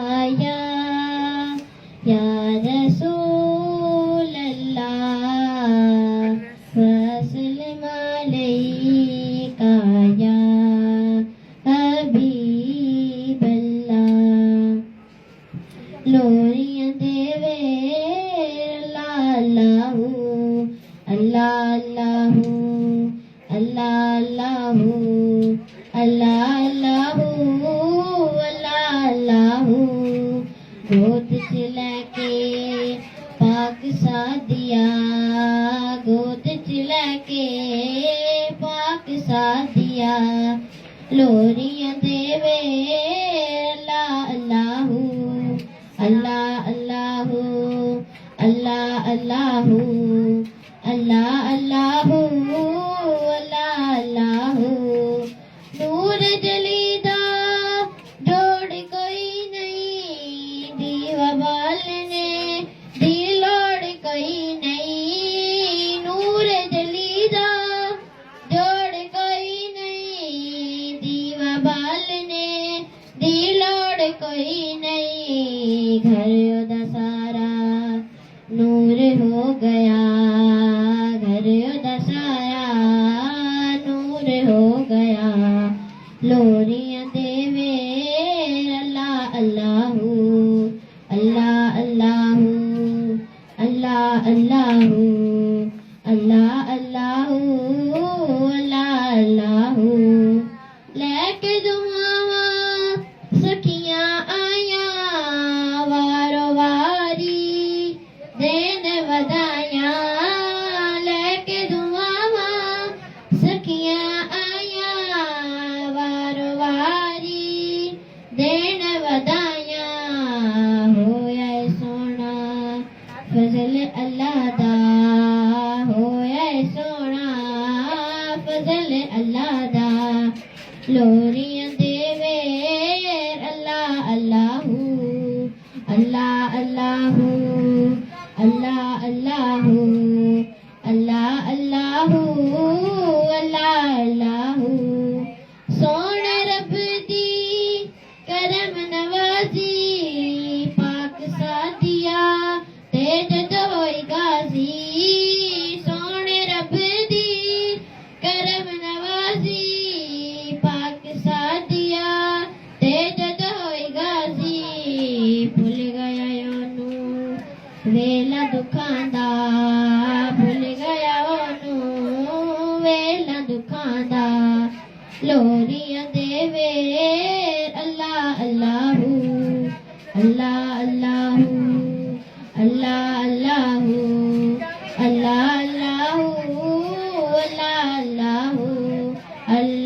या या रसूल अल्लाह वसल्लम अलैका या हबीब अल्लाह लोरियां देवे अल्लाह अल्लाह अल्लाह अल्लाह अल्लाह गोद च लैके पाक सादिया गोद च लैके पाक सादिया लोरियां देवे अल्लाह अल्लाह अल्लाह अल्लाह अल्लाह अल्लाह नूर जलीदा जोड़ कोई नहीं दीवा बालने दी लोड़ कोई नहीं नूर जलीदा जोड़ कोई नहीं दीवा बालने दी लोड़ कोई नहीं घर ओदा सारा नूर हो गया घर ओदा सारा नूर हो गया लोरियां देवे अल्लाह अल्लाह अल्लाह अल्लाह अल्लाह अल्लाह अल्लाह अल्लाह अल्लाह लेके दुआवा सखियां आया वारो वारी देन वदाया लेके दुआवा सखियां आया वारो वारी देन वदाया होया सोना फजल अल्लाह दा होया सोना फजल अल्लाह दा लोरियां देवे अल्लाह अल्लाह अल्लाह अल्लाह अल्लाह अल्लाह अल्लाह अल्लाह अल्लाह सोने रब दी करम नवाजी पाक सादिया ते जदोई गाजी सोने रब दी करम नवाजी पाक सादिया ते जदोई गाजी भूल गया ओनू वेला दुखां दा भूल गया ओनू वेला दुखां दा लोरियां देवे अल्लाह अल्लाह अल्लाह अल्लाह अल्लाह अल्लाह अल्लाह अल्लाह अल्लाह अल्लाह